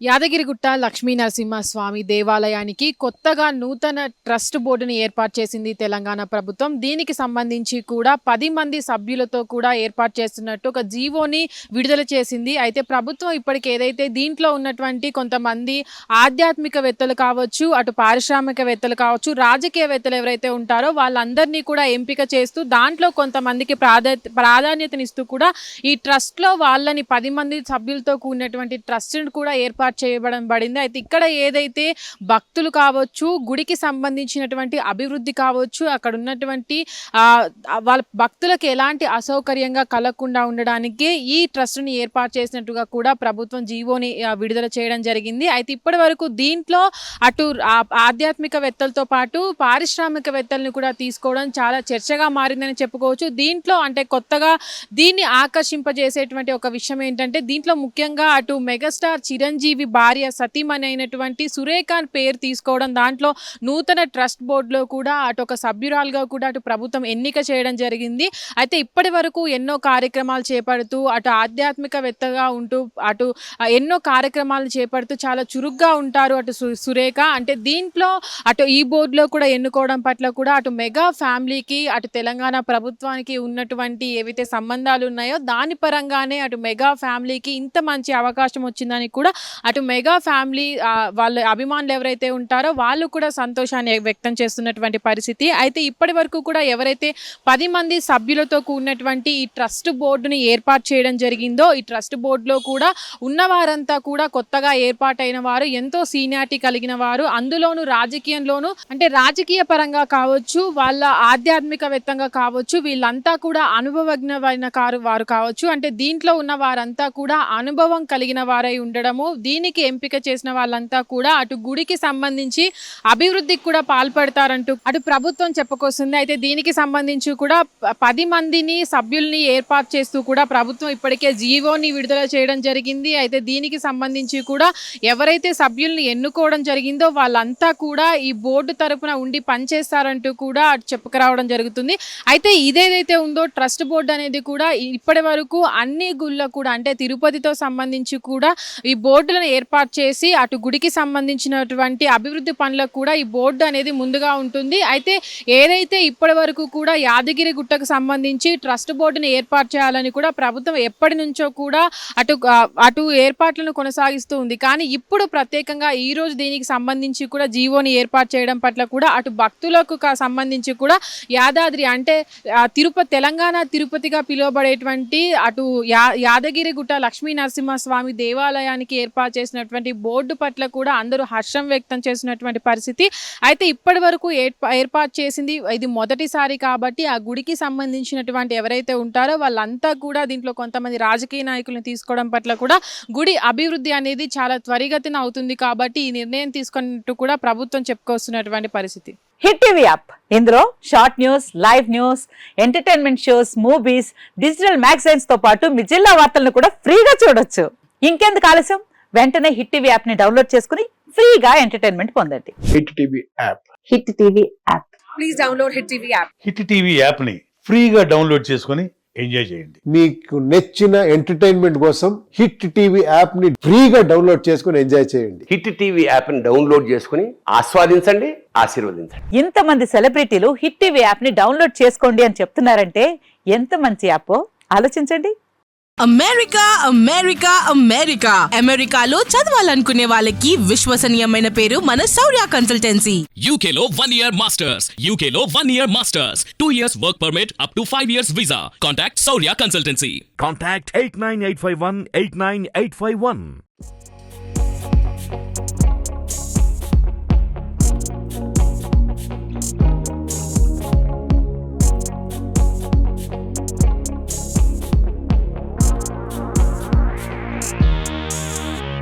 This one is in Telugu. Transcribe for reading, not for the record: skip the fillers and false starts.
యాదగిరిగుట్ట లక్ష్మీ నరసింహస్వామి దేవాలయానికి కొత్తగా నూతన ట్రస్ట్ బోర్డుని ఏర్పాటు చేసింది తెలంగాణ ప్రభుత్వం. దీనికి సంబంధించి కూడా 10 మంది సభ్యులతో కూడా ఏర్పాటు చేస్తున్నట్టు ఒక జీవోని విడుదల చేసింది. అయితే ప్రభుత్వం ఇప్పటికి ఏదైతే దీంట్లో ఉన్నటువంటి కొంతమంది ఆధ్యాత్మికవేత్తలు కావచ్చు, అటు పారిశ్రామికవేత్తలు కావచ్చు, రాజకీయవేత్తలు ఎవరైతే ఉంటారో వాళ్ళందరినీ కూడా ఎంపిక చేస్తూ దాంట్లో కొంతమందికి ప్రాధాన్యతనిస్తూ కూడా ఈ ట్రస్ట్లో వాళ్ళని 10 మంది సభ్యులతో కూడినటువంటి ట్రస్ట్ని కూడా ఏర్పాటు చేయబడింది. అయితే ఇక్కడ ఏదైతే భక్తులు కావచ్చు, గుడికి సంబంధించినటువంటి అభివృద్ధి కావచ్చు, అక్కడ ఉన్నటువంటి వాళ్ళ భక్తులకు ఎలాంటి అసౌకర్యంగా కలగకుండా ఉండడానికి ఈ ట్రస్ట్ని ఏర్పాటు చేసినట్టుగా కూడా ప్రభుత్వం జీవోని విడుదల చేయడం జరిగింది. అయితే ఇప్పటి వరకు దీంట్లో అటు ఆధ్యాత్మికవేత్తలతో పాటు పారిశ్రామికవేత్తలను కూడా తీసుకోవడం చాలా చర్చగా మారిందని చెప్పుకోవచ్చు. దీంట్లో అంటే కొత్తగా దీన్ని ఆకర్షింపజేసేటువంటి ఒక విషయం ఏంటంటే దీంట్లో ముఖ్యంగా అటు మెగాస్టార్ చిరంజీవి భార్య సతీమణి అయినటువంటి సురేఖ పేరు తీసుకోవడం, దాంట్లో నూతన ట్రస్ట్ బోర్డులో కూడా అటు ఒక సభ్యురాలుగా కూడా అటు ప్రభుత్వం ఎన్నిక చేయడం జరిగింది. అయితే ఇప్పటి వరకు ఎన్నో కార్యక్రమాలు చేపడుతూ అటు ఆధ్యాత్మికవేత్తగా ఉంటూ అటు ఎన్నో కార్యక్రమాలు చేపడుతూ చాలా చురుగ్గా ఉంటారు అటు సురేఖ. అంటే దీంట్లో అటు ఈ బోర్డులో కూడా ఎన్నుకోవడం పట్ల కూడా అటు మెగా ఫ్యామిలీకి అటు తెలంగాణ ప్రభుత్వానికి ఉన్నటువంటి ఏవైతే సంబంధాలు ఉన్నాయో దాని పరంగానే అటు మెగా ఫ్యామిలీకి ఇంత మంచి అవకాశం వచ్చిందని కూడా అటు మెగా ఫ్యామిలీ వాళ్ళ అభిమానులు ఎవరైతే ఉంటారో వాళ్ళు కూడా సంతోషాన్ని వ్యక్తం చేస్తున్నటువంటి పరిస్థితి. అయితే ఇప్పటి వరకు కూడా ఎవరైతే 10 మంది సభ్యులతో కూడినటువంటి ఈ ట్రస్ట్ బోర్డుని ఏర్పాటు చేయడం జరిగిందో ఈ ట్రస్ట్ బోర్డులో కూడా ఉన్నవారంతా కూడా కొత్తగా ఏర్పాటైన వారు, ఎంతో సీనియారిటీ కలిగిన వారు, అందులోనూ రాజకీయంలోనూ అంటే రాజకీయ పరంగా కావచ్చు, వాళ్ళ ఆధ్యాత్మికవేత్తంగా కావచ్చు, వీళ్ళంతా కూడా అనుభవజ్ఞమైన వారు కావచ్చు. అంటే దీంట్లో ఉన్న వారంతా కూడా అనుభవం కలిగిన వారై ఉండడము, దీనికి ఎంపిక చేసిన వాళ్ళంతా కూడా అటు గుడికి సంబంధించి అభివృద్ధికి కూడా పాల్పడతారంటూ అటు ప్రభుత్వం చెప్పుకొస్తుంది. అయితే దీనికి సంబంధించి కూడా 10 మందిని సభ్యుల్ని ఏర్పాటు చేస్తూ కూడా ప్రభుత్వం ఇప్పటికే జీవోని విడుదల చేయడం జరిగింది. అయితే దీనికి సంబంధించి కూడా ఎవరైతే సభ్యుల్ని ఎన్నుకోవడం జరిగిందో వాళ్ళంతా కూడా ఈ బోర్డు తరపున ఉండి పనిచేస్తారంటూ కూడా అటు చెప్పుకురావడం జరుగుతుంది. అయితే ఇదేదైతే ఉందో ట్రస్ట్ బోర్డు అనేది కూడా ఇప్పటి వరకు అన్ని గుళ్ళకు కూడా అంటే తిరుపతితో సంబంధించి కూడా ఈ బోర్డులను ఏర్పాటు చేసి అటు గుడికి సంబంధించినటువంటి అభివృద్ధి పనులకు కూడా ఈ బోర్డు అనేది ముందుగా ఉంటుంది. అయితే ఏదైతే ఇప్పటి వరకు కూడా యాదగిరి గుట్టకు సంబంధించి ట్రస్ట్ బోర్డుని ఏర్పాటు చేయాలని కూడా ప్రభుత్వం ఎప్పటి నుంచో కూడా అటు ఏర్పాట్లను కొనసాగిస్తూ ఉంది. కానీ ఇప్పుడు ప్రత్యేకంగా ఈ రోజు దీనికి సంబంధించి కూడా జీవోని ఏర్పాటు చేయడం పట్ల కూడా అటు భక్తులకు సంబంధించి కూడా యాదాద్రి అంటే తెలంగాణ తిరుపతిగా పిలువబడేటువంటి అటు యాదగిరి గుట్ట లక్ష్మీ నరసింహస్వామి దేవాలయానికి ఏర్పాటు చేసినటువంటి బోర్డు పట్ల కూడా అందరూ హర్షం వ్యక్తం చేసినటువంటి పరిస్థితి. అయితే ఇప్పటి వరకు ఏర్పాటు చేసింది ఇది మొదటిసారి కాబట్టి ఆ గుడికి సంబంధించినటువంటి ఎవరైతే ఉంటారో వాళ్ళంతా కూడా దీంట్లో కొంతమంది రాజకీయ నాయకులను తీసుకోవడం పట్ల కూడా గుడి అభివృద్ధి అనేది చాలా త్వరిగతిన అవుతుంది కాబట్టి ఈ నిర్ణయం తీసుకున్నట్టు కూడా ప్రభుత్వం చెప్పుకొస్తున్నటువంటి పరిస్థితి. హిట్ టీవీ యాప్, ఇందులో short news, live news, entertainment shows, movies, digital magazines తో పాటు మీ జిల్లా వార్తలను కూడా ఫ్రీగా చూడొచ్చు. ఇంకెందుకు ఆలస్యం, వెంటనే హిట్ టీవీ యాప్ ని డౌన్లోడ్ చేసుకుని ఫ్రీగా ఎంటర్టైన్మెంట్ పొందండి. Hit TV app. Hit TV app. Please download hit TV app. Hit TV app ని ఫ్రీగా డౌన్లోడ్ చేసుకుని ఎంజాయ్ చేయండి. మీకు నచ్చిన ఎంటర్టైన్మెంట్ కోసం హిట్ టీవీ యాప్ ని ఫ్రీగా డౌన్లోడ్ చేసుకుని ఎంజాయ్ చేయండి. హిట్ టీవీ యాప్ ని డౌన్లోడ్ చేసుకుని ఆస్వాదించండి, ఆశీర్వదించండి. ఇంతమంది సెలబ్రిటీలు హిట్ టీవీ యాప్ ని డౌన్లోడ్ చేసుకోండి అని చెప్తున్నారంటే ఎంత మంచి యాప్ ఆలోచించండి. అమెరికా అమెరికా అమెరికా అమెరికాలో చదవాలనుకునే వాళ్ళకి విశ్వసనీయమైన పేరు మన శౌర్య కన్సల్టెన్సీ. UK లో 1 year masters, UK లో 1 year masters, 2 years work permit up to 5 years visa. Contact Saurya Consultancy. Contact 89851 89851.